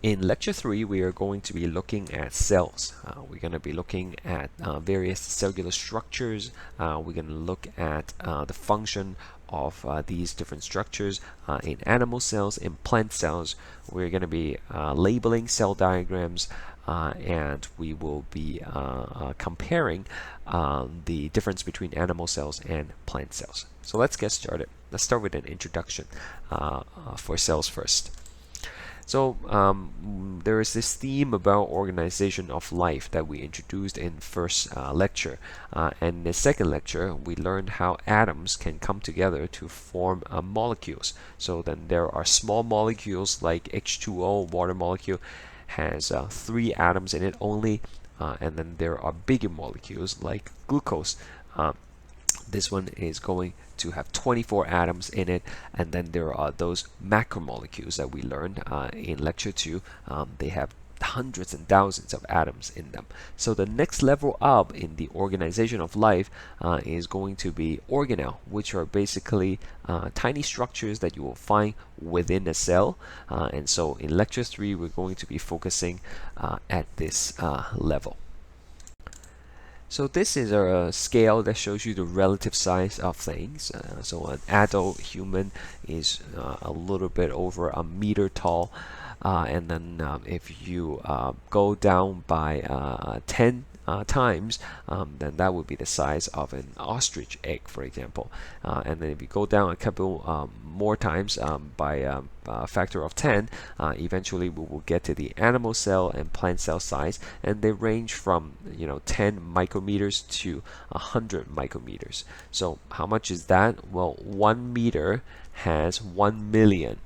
In lecture 3, we are going to be looking at cells. We're going to be looking at various cellular structures. We're going to look at the function of these different structures in animal cells, in plant cells. We're going to be labeling cell diagrams, and we will be comparing the difference between animal cells and plant cells. So let's get started. Let's start with an introduction for cells first. So there is this theme about organization of life that we introduced in first lecture. And in the second lecture, we learned how atoms can come together to form molecules. So then there are small molecules like H2O, water molecule, has 3 atoms in it only. And then there are bigger molecules like glucose. This one is going to have 24 atoms in it, and then there are those macromolecules that we learned in lecture 2. They have hundreds and thousands of atoms in them. So the next level up in the organization of life is going to be organelle, which are basically tiny structures that you will find within a cell. And so in lecture 3, we're going to be focusing at this level. So this is a scale that shows you the relative size of things. So an adult human is a little bit over a meter tall, and then if you go down by 10 times, then that would be the size of an ostrich egg, for example. And then if you go down a couple more times by a factor of 10, eventually we will get to the animal cell and plant cell size, and they range from 10 micrometers to 100 micrometers. So how much is that? Well, 1 meter has 1 million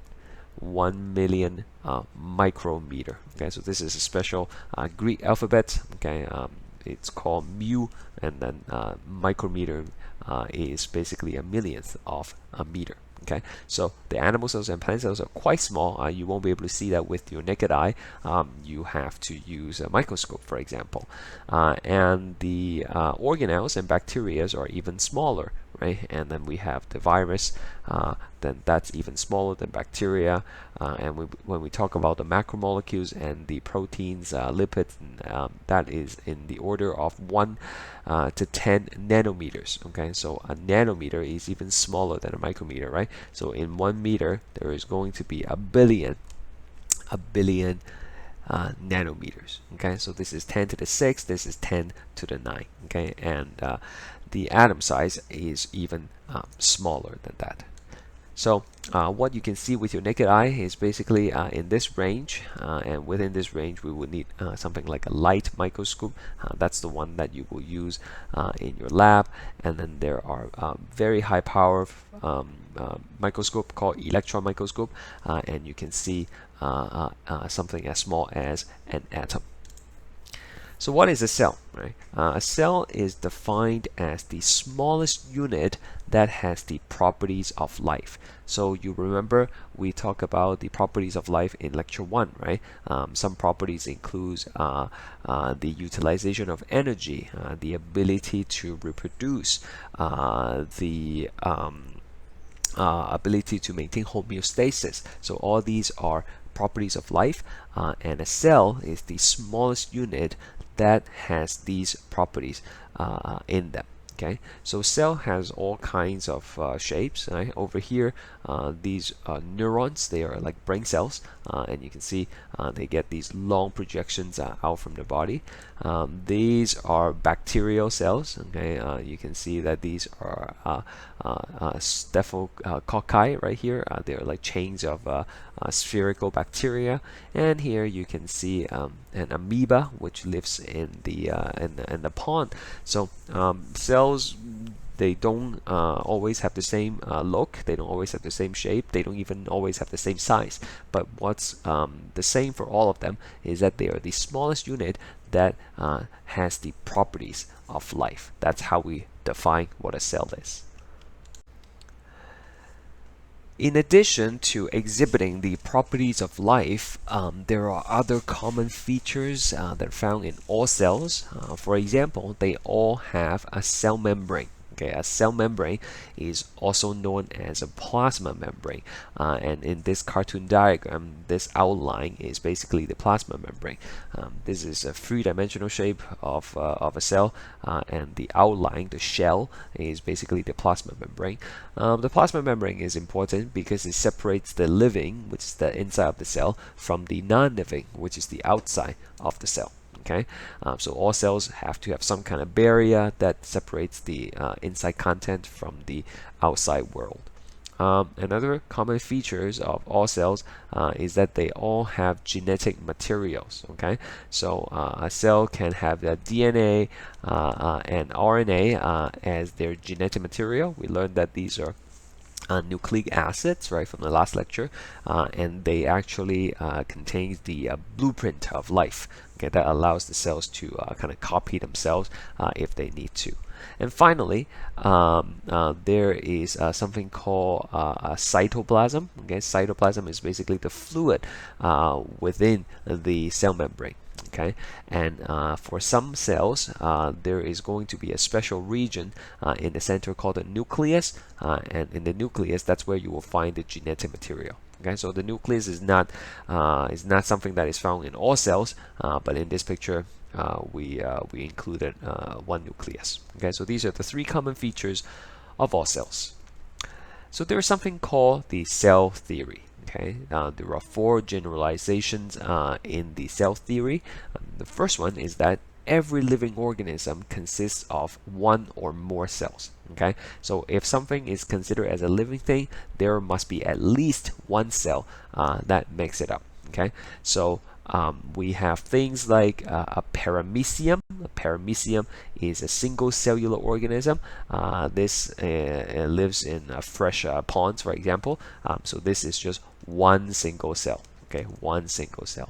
micrometer. Okay, so this is a special Greek alphabet. Okay, it's called mu, and then micrometer is basically a millionth of a meter. Okay, so the animal cells and plant cells are quite small. You won't be able to see that with your naked eye. You have to use a microscope, for example. And the organelles and bacteria are even smaller, right? And then we have the virus, then that's even smaller than bacteria. And when we talk about the macromolecules and the proteins, lipids, that is in the order of 1 to 10 nanometers. Okay, so a nanometer is even smaller than a micrometer, right? So in 1 meter, there is going to be a billion nanometers. Okay, so this is 10 to the 6, this is 10 to the 9. Okay, and the atom size is even smaller than that. So what you can see with your naked eye is basically in this range, and within this range we would need something like a light microscope. That's the one that you will use in your lab. And then there are very high power microscope called electron microscope, and you can see something as small as an atom. So what is a cell, right? A cell is defined as the smallest unit that has the properties of life. So you remember we talked about the properties of life in lecture 1, right? Some properties include the utilization of energy, the ability to reproduce, the ability to maintain homeostasis. So all these are properties of life, and a cell is the smallest unit that has these properties in them. Okay, so cell has all kinds of shapes. Right? Over here, these neurons, they are like brain cells, and you can see they get these long projections out from the body. These are bacterial cells. Okay, you can see that these are staphylococci right here. They are like chains of spherical bacteria, and here you can see an amoeba which lives in the pond. So cells, they don't always have the same look, they don't always have the same shape, they don't even always have the same size. But what's the same for all of them is that they are the smallest unit that has the properties of life. That's how we define what a cell is. In addition to exhibiting the properties of life, there are other common features that are found in all cells. For example, they all have a cell membrane. Okay, a cell membrane is also known as a plasma membrane, and in this cartoon diagram, this outline is basically the plasma membrane. This is a three-dimensional shape of a cell, and the outline, the shell, is basically the plasma membrane. The plasma membrane is important because it separates the living, which is the inside of the cell, from the non-living, which is the outside of the cell. Okay, so all cells have to have some kind of barrier that separates the inside content from the outside world. Another common features of all cells is that they all have genetic materials. Okay, so a cell can have the DNA and RNA as their genetic material. We learned that these are nucleic acids, right, from the last lecture, and they actually contain the blueprint of life. Okay, that allows the cells to kind of copy themselves if they need to. And finally, there is something called cytoplasm. Okay, cytoplasm is basically the fluid within the cell membrane. Okay, and for some cells, there is going to be a special region in the center called the nucleus, and in the nucleus, that's where you will find the genetic material. Okay, so the nucleus is not something that is found in all cells, but in this picture, we included one nucleus. Okay, so these are the three common features of all cells. So there is something called the cell theory. Okay, there are four generalizations in the cell theory. The first one is that every living organism consists of one or more cells. Okay, so if something is considered as a living thing, there must be at least one cell that makes it up. Okay, so we have things like a paramecium. A paramecium is a single cellular organism. This lives in fresh ponds, for example. So this is just one single cell. Okay, one single cell.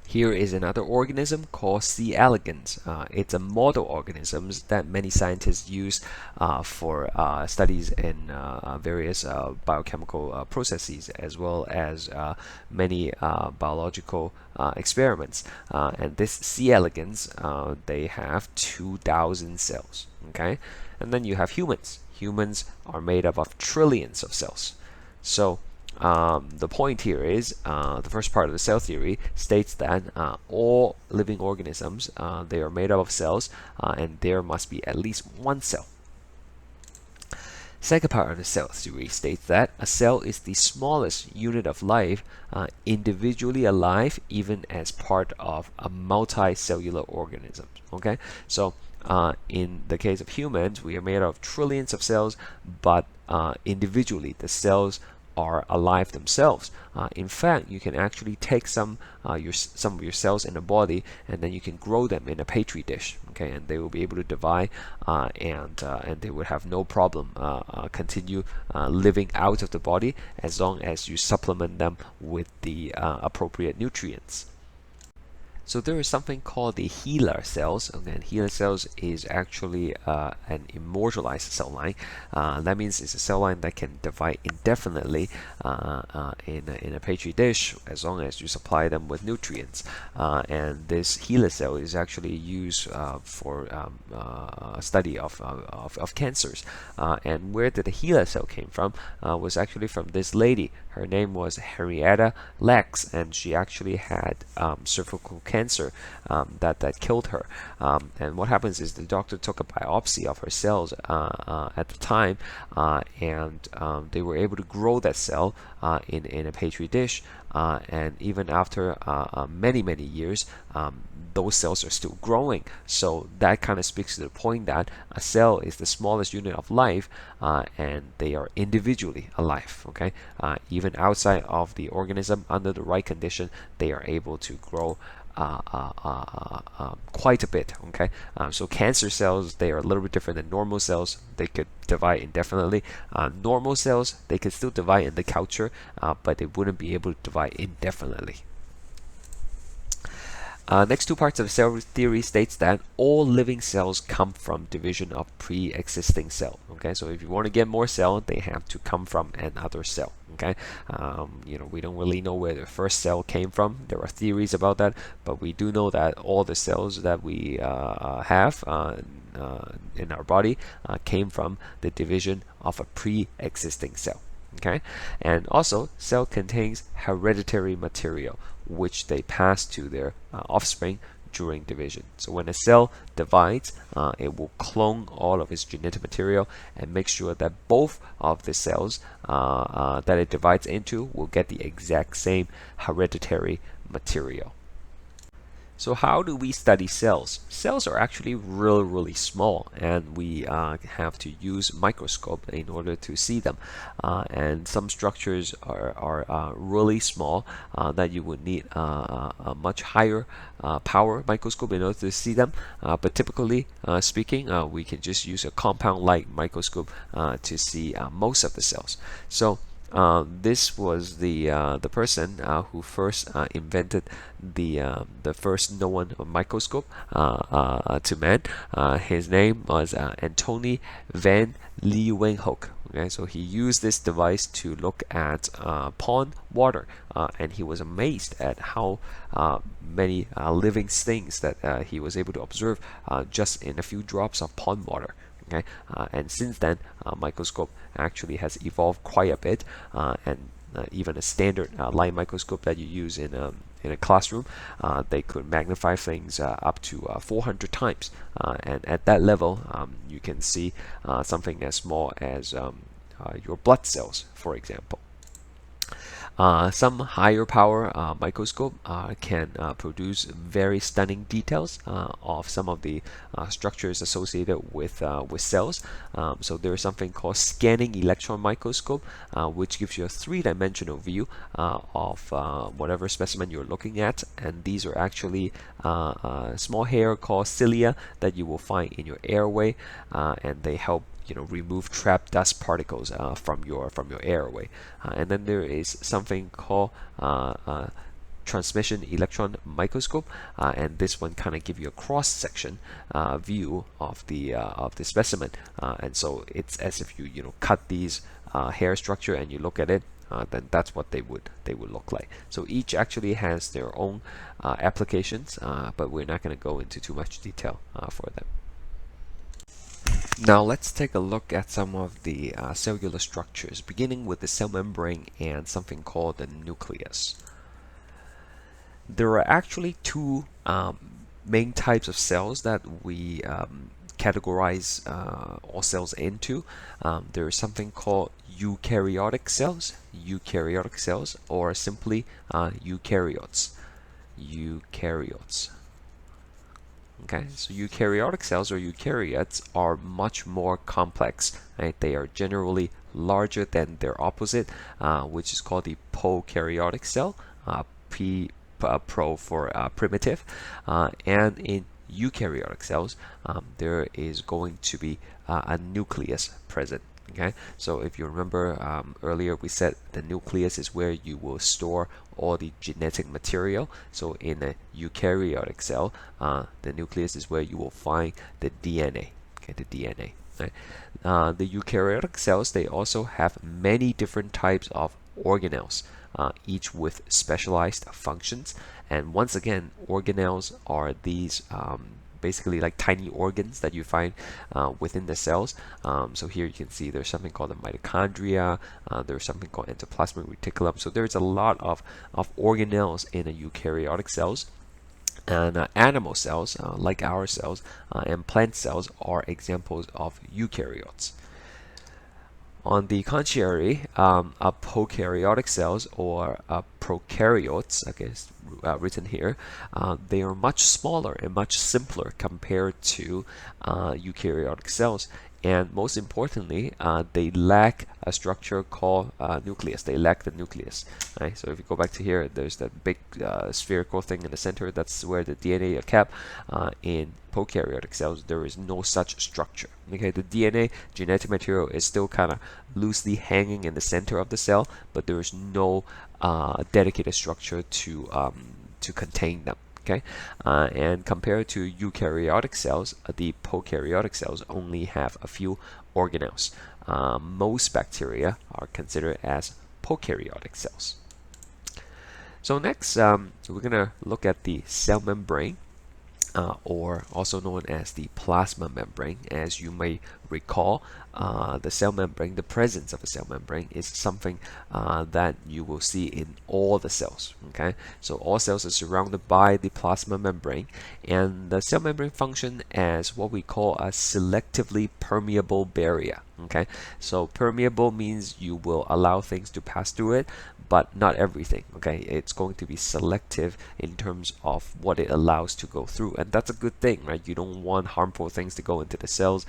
Here is another organism called C. elegans. It's a model organism that many scientists use for studies in various biochemical processes, as well as many biological experiments. And this C. elegans, they have 2,000 cells. Okay, and then you have humans. Humans are made up of trillions of cells. So the point here is the first part of the cell theory states that all living organisms, they are made up of cells, and there must be at least one cell. Second part of the cell theory states that a cell is the smallest unit of life, individually alive, even as part of a multicellular organism. Okay, so in the case of humans, we are made of trillions of cells, but individually the cells are alive themselves. In fact, you can actually take some of your cells in the body, and then you can grow them in a petri dish. Okay, and they will be able to divide, and they would have no problem continue living out of the body as long as you supplement them with the appropriate nutrients. So there is something called the HeLa cells. Again, HeLa cells is actually an immortalized cell line. That means it's a cell line that can divide indefinitely in a petri dish as long as you supply them with nutrients. And this HeLa cell is actually used for study of cancers. And where did the HeLa cell came from was actually from this lady. Her name was Henrietta Lacks, and she actually had cervical cancer that killed her. And what happens is the doctor took a biopsy of her cells at the time, and they were able to grow that cell in a petri dish. And even after many years, those cells are still growing. So that kind of speaks to the point that a cell is the smallest unit of life, and they are individually alive. Okay, even outside of the organism, under the right condition, they are able to grow quite a bit. Okay, so cancer cells, they are a little bit different than normal cells. They could divide indefinitely. Normal cells, they could still divide in the culture, but they wouldn't be able to divide indefinitely. Next two parts of cell theory states that all living cells come from division of pre-existing cell. Okay, so if you want to get more cell, they have to come from another cell. Okay, we don't really know where the first cell came from. There are theories about that, but we do know that all the cells that we have, in our body came from the division of a pre-existing cell. Okay, and also cell contains hereditary material which they pass to their offspring during division. So when a cell divides, it will clone all of its genetic material and make sure that both of the cells that it divides into will get the exact same hereditary material. So how do we study cells? Cells are actually really small, and we have to use microscope in order to see them. And some structures are really small that you would need a much higher power microscope in order to see them. But typically speaking, we can just use a compound light microscope to see most of the cells. So this was the person who first invented the first known microscope to man. His name was Antony van Leeuwenhoek. Okay, so he used this device to look at pond water, and he was amazed at how many living things that he was able to observe just in a few drops of pond water. Okay, and since then, microscope actually has evolved quite a bit, and even a standard light microscope that you use in a classroom, they could magnify things up to 400 times, and at that level, you can see something as small as your blood cells, for example. Some higher power microscope can produce very stunning details of some of the structures associated with cells. So there is something called scanning electron microscope, which gives you a three-dimensional view of whatever specimen you're looking at, and these are actually small hair called cilia that you will find in your airway, and they help remove trapped dust particles from your airway. And then there is something called transmission electron microscope, and this one kind of give you a cross section view of the specimen, and so it's as if you cut these hair structure and you look at it. Then that's what they would look like. So each actually has their own applications, but we're not going to go into too much detail for them. Now let's take a look at some of the cellular structures, beginning with the cell membrane and something called the nucleus. There are actually two main types of cells that we categorize all cells into. There is something called eukaryotic cells, or simply eukaryotes. Okay, so eukaryotic cells or eukaryotes are much more complex. Right? They are generally larger than their opposite, which is called the prokaryotic cell. Pro for primitive, and in eukaryotic cells, there is going to be a nucleus present. Okay, so if you remember earlier, we said the nucleus is where you will store all the genetic material. So in a eukaryotic cell, the nucleus is where you will find the DNA. Okay, the DNA. Right? The eukaryotic cells, they also have many different types of organelles, each with specialized functions. And once again, organelles are these basically like tiny organs that you find within the cells. So here you can see there's something called the mitochondria, there's something called endoplasmic reticulum. So there's a lot of organelles in a eukaryotic cells. And animal cells, like our cells, and plant cells are examples of eukaryotes. On the contrary, prokaryotic cells or prokaryotes, I guess written here, they are much smaller and much simpler compared to eukaryotic cells. And most importantly, they lack a structure called nucleus. They lack the nucleus. Right? So if you go back to here, there's that big spherical thing in the center. That's where the DNA are kept. In prokaryotic cells, there is no such structure. Okay, the DNA genetic material is still kind of loosely hanging in the center of the cell, but there is no dedicated structure to contain them. Okay, and compared to eukaryotic cells, the prokaryotic cells only have a few organelles. Most bacteria are considered as prokaryotic cells. So next, we're going to look at the cell membrane. or also known as the plasma membrane. As you may recall, the cell membrane, the presence of a cell membrane, is something that you will see in all the cells. Okay, so all cells are surrounded by the plasma membrane, and the cell membrane function as what we call a selectively permeable barrier. Okay, so permeable means you will allow things to pass through it, but not everything. Okay, it's going to be selective in terms of what it allows to go through, and that's a good thing, right? You don't want harmful things to go into the cells.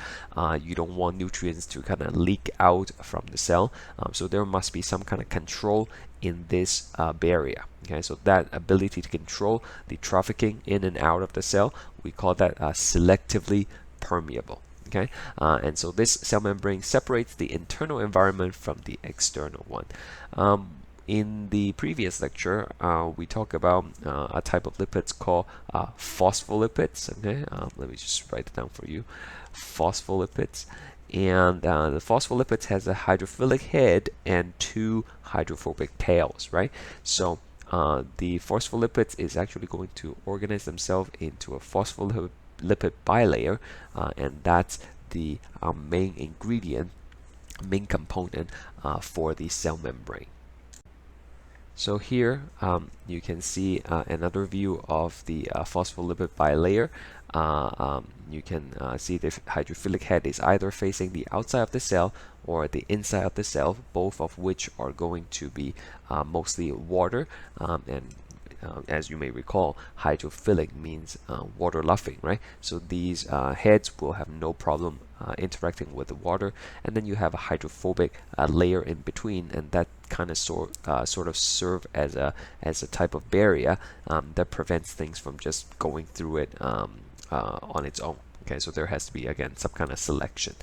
You don't want nutrients to kind of leak out from the cell. So there must be some kind of control in this barrier. Okay, so that ability to control the trafficking in and out of the cell, we call that selectively permeable. Okay, and so this cell membrane separates the internal environment from the external one. In the previous lecture, we talked about a type of lipids called phospholipids. Okay, let me just write it down for you. Phospholipids, and the phospholipids has a hydrophilic head and two hydrophobic tails, right? So the phospholipids is actually going to organize themselves into a phospholipid bilayer, and that's the main ingredient, main component for the cell membrane. So here you can see another view of the phospholipid bilayer. You can see the hydrophilic head is either facing the outside of the cell or the inside of the cell, both of which are going to be mostly water, and as you may recall, hydrophilic means water loving, right? So these heads will have no problem interacting with the water, and then you have a hydrophobic layer in between, and that kind of sort of serve as a type of barrier that prevents things from just going through it on its own. Okay, so there has to be, again, some kind of selection.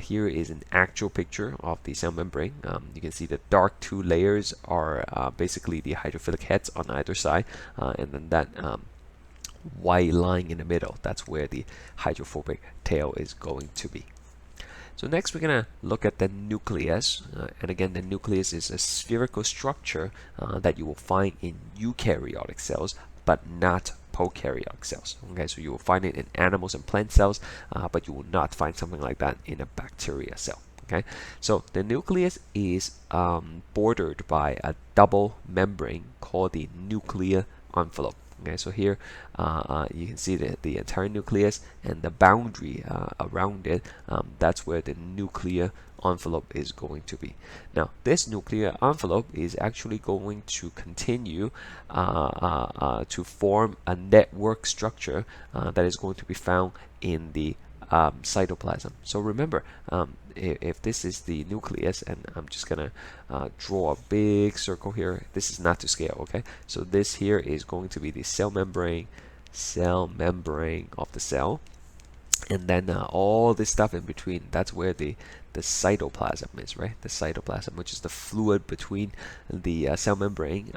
Here is an actual picture of the cell membrane. You can see the dark two layers are basically the hydrophilic heads on either side, and then that white line in the middle, that's where the hydrophobic tail is going to be. So next we're going to look at the nucleus, and again, the nucleus is a spherical structure that you will find in eukaryotic cells, but not prokaryotic cells. Okay, so you will find it in animals and plant cells, but you will not find something like that in a bacteria cell. Okay, so the nucleus is bordered by a double membrane called the nuclear envelope. Okay, so here you can see the entire nucleus and the boundary around it. That's where the nuclear envelope is going to be. Now, this nuclear envelope is actually going to continue to form a network structure that is going to be found in the cytoplasm. So remember, if this is the nucleus, and I'm just gonna draw a big circle here. This is not to scale, okay? So this here is going to be the cell membrane of the cell, and then all this stuff in between, that's where the cytoplasm is, right? The cytoplasm, which is the fluid between the cell membrane,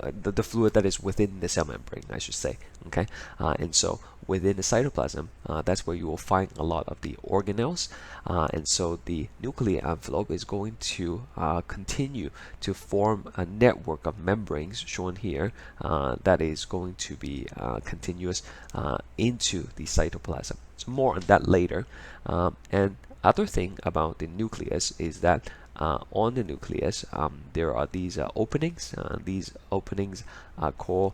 the fluid that is within the cell membrane, I should say. Okay, and so within the cytoplasm, that's where you will find a lot of the organelles, and so the nuclear envelope is going to continue to form a network of membranes shown here that is going to be continuous into the cytoplasm. So more on that later. And other thing about the nucleus is that on the nucleus there are these openings. These openings are called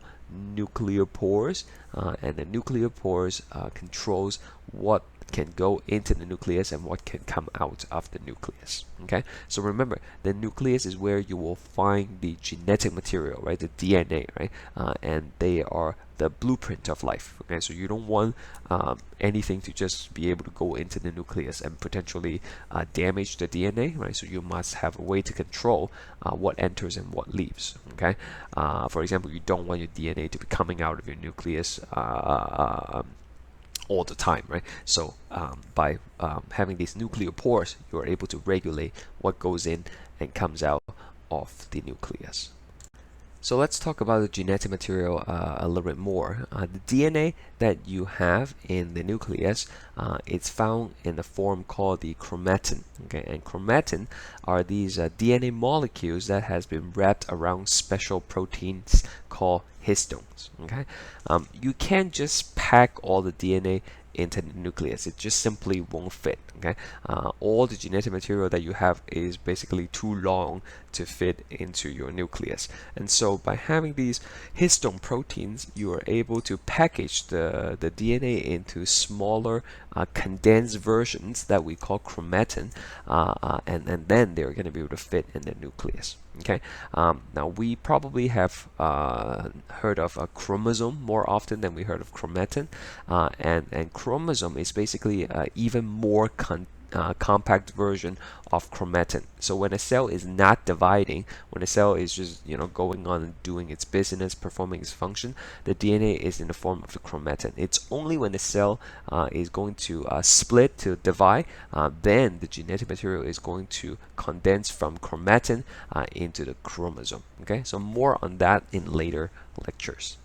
nuclear pores, and the nuclear pores controls what can go into the nucleus and what can come out of the nucleus. Okay, so remember, the nucleus is where you will find the genetic material, right? The DNA, right? And they are the blueprint of life. Okay, so you don't want anything to just be able to go into the nucleus and potentially damage the DNA, right? So you must have a way to control what enters and what leaves. Okay, for example, you don't want your DNA to be coming out of your nucleus all the time, right? So by having these nuclear pores, you are able to regulate what goes in and comes out of the nucleus. So let's talk about the genetic material a little bit more. The DNA that you have in the nucleus, it's found in a form called the chromatin. Okay, and chromatin are these DNA molecules that has been wrapped around special proteins called histones. Okay, you can't just pack all the DNA into the nucleus. It just simply won't fit. Okay, all the genetic material that you have is basically too long to fit into your nucleus, and so by having these histone proteins, you are able to package the DNA into smaller condensed versions that we call chromatin, and then they're going to be able to fit in the nucleus. Okay, now we probably have heard of a chromosome more often than we heard of chromatin, and chromosome is basically even more compact version of chromatin. So when a cell is not dividing, when a cell is just going on and doing its business, performing its function, the DNA is in the form of the chromatin. It's only when the cell is going to split to divide, then the genetic material is going to condense from chromatin into the chromosome. Okay, so more on that in later lectures.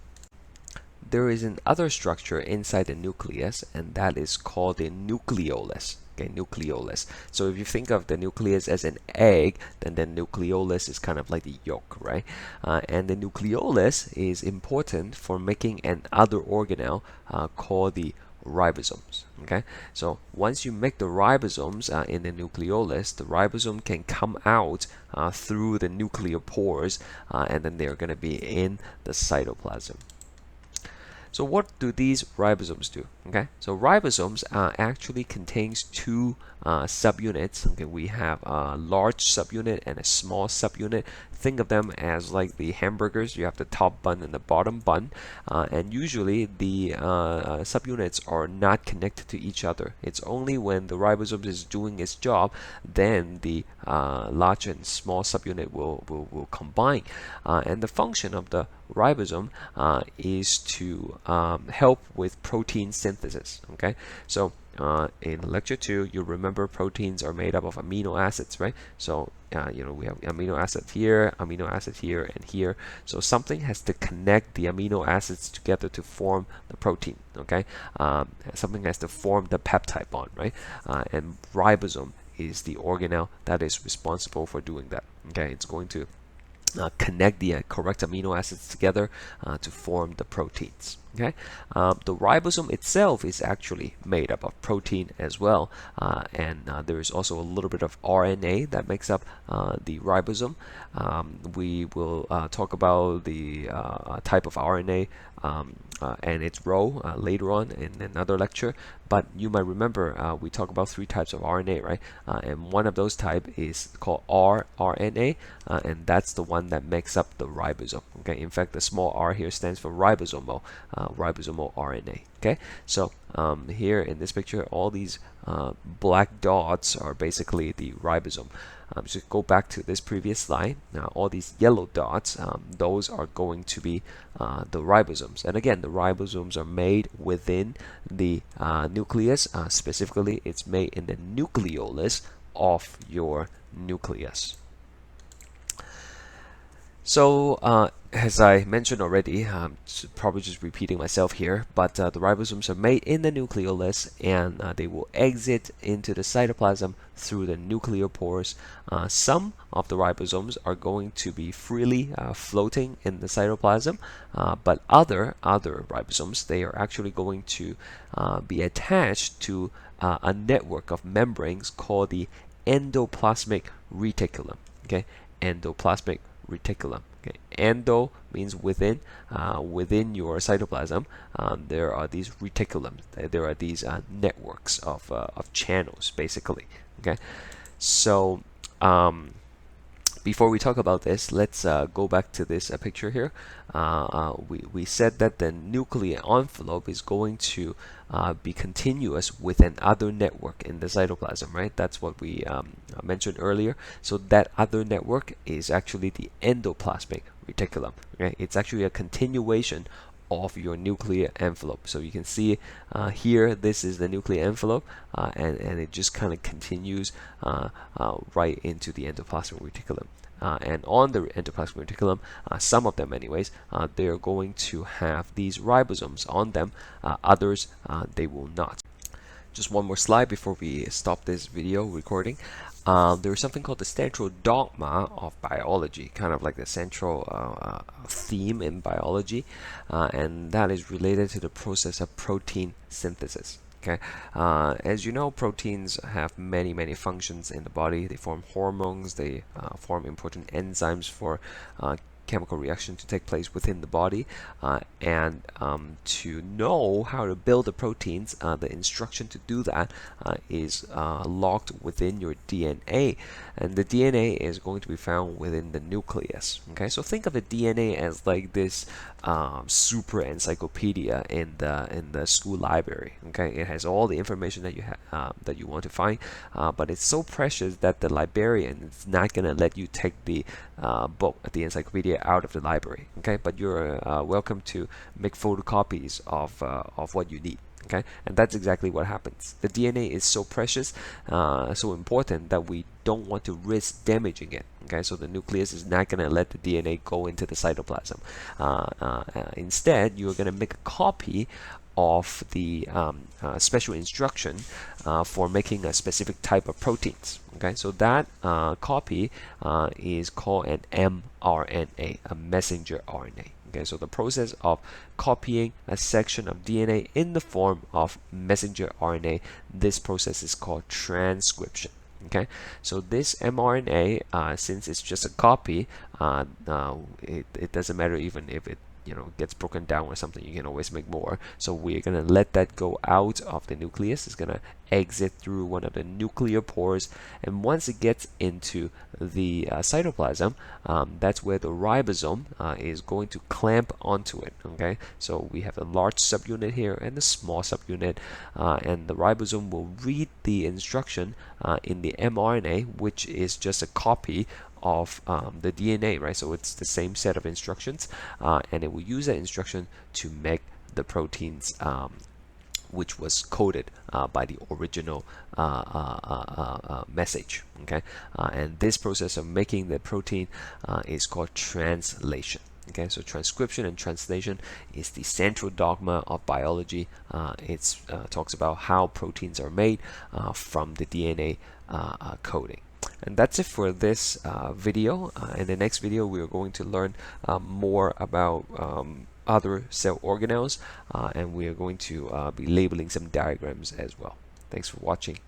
There is another structure inside the nucleus, and that is called the nucleolus. Okay, nucleolus. So if you think of the nucleus as an egg, then the nucleolus is kind of like the yolk, right? And the nucleolus is important for making another organelle called the ribosomes. Okay, so once you make the ribosomes in the nucleolus, the ribosome can come out through the nuclear pores, and then they're going to be in the cytoplasm. So what do these ribosomes do? Okay, so ribosomes actually contains two subunits. Okay, we have a large subunit and a small subunit. Think of them as like the hamburgers. You have the top bun and the bottom bun, and usually the subunits are not connected to each other. It's only when the ribosome is doing its job, then the large and small subunit will combine. And the function of the ribosome is to help with protein synthesis. Okay, so in lecture 2, you remember proteins are made up of amino acids, right? So we have amino acid here, and here. So something has to connect the amino acids together to form the protein. Okay, something has to form the peptide bond, right? And ribosome is the organelle that is responsible for doing that. Okay, it's going to connect the correct amino acids together to form the proteins. Okay, the ribosome itself is actually made up of protein as well, and there is also a little bit of RNA that makes up the ribosome. We will talk about the type of RNA and its role later on in another lecture. But you might remember we talk about 3 types of RNA, right? And one of those type is called rRNA, and that's the one that makes up the ribosome. Okay, in fact, the small r here stands for ribosomal RNA. Okay, so here in this picture, all these black dots are basically the ribosome. So go back to this previous slide. Now all these yellow dots, those are going to be the ribosomes. And again, the ribosomes are made within the nucleus. Specifically, it's made in the nucleolus of your nucleus. So as I mentioned already, probably just repeating myself here, but the ribosomes are made in the nucleolus, and they will exit into the cytoplasm through the nuclear pores. Some of the ribosomes are going to be freely floating in the cytoplasm, but other ribosomes, they are actually going to be attached to a network of membranes called the endoplasmic reticulum. Okay, endoplasmic reticulum. Okay, endo means within. Within your cytoplasm, there are these reticulums. There are these networks of channels, basically. Okay, so before we talk about this, let's go back to this picture here. We said that the nuclear envelope is going to be continuous with another network in the cytoplasm, right? That's what we mentioned earlier. So that other network is actually the endoplasmic reticulum. Okay? It's actually a continuation of your nuclear envelope. So you can see here, this is the nuclear envelope, and it just kind of continues right into the endoplasmic reticulum. and on the endoplasmic reticulum, some of them anyways, they are going to have these ribosomes on them. Others, they will not. Just one more slide before we stop this video recording. There's something called the central dogma of biology, kind of like the central theme in biology, and that is related to the process of protein synthesis. Okay, as you know, proteins have many functions in the body. They form hormones, they form important enzymes for chemical reaction to take place within the body, and to know how to build the proteins, the instruction to do that is locked within your DNA, and the DNA is going to be found within the nucleus. Okay, so think of the DNA as like this super encyclopedia in the school library. Okay, it has all the information that you want to find, but it's so precious that the librarian is not going to let you take the book, the encyclopedia, out of the library. Okay, but you're welcome to make photocopies of what you need. Okay, and that's exactly what happens. The DNA is so precious, so important, that we don't want to risk damaging it. Okay, so the nucleus is not going to let the DNA go into the cytoplasm. Instead, you're going to make a copy of the special instruction for making a specific type of proteins. Okay, so that copy is called an mRNA, a messenger RNA. Okay, so the process of copying a section of DNA in the form of messenger RNA, this process is called transcription. Okay, so this mRNA, since it's just a copy, it doesn't matter even if it gets broken down or something. You can always make more. So we're gonna let that go out of the nucleus. It's gonna exit through one of the nuclear pores, and once it gets into the cytoplasm, that's where the ribosome is going to clamp onto it. Okay, so we have a large subunit here and a small subunit, and the ribosome will read the instruction in the mRNA, which is just a copy of the DNA, right? So it's the same set of instructions, and it will use that instruction to make the proteins which was coded by the original message. Okay, and this process of making the protein is called translation. Okay, so transcription and translation is the central dogma of biology. It talks about how proteins are made from the DNA coding. And that's it for this video. In the next video, we are going to learn more about other cell organelles, and we are going to be labeling some diagrams as well. Thanks for watching.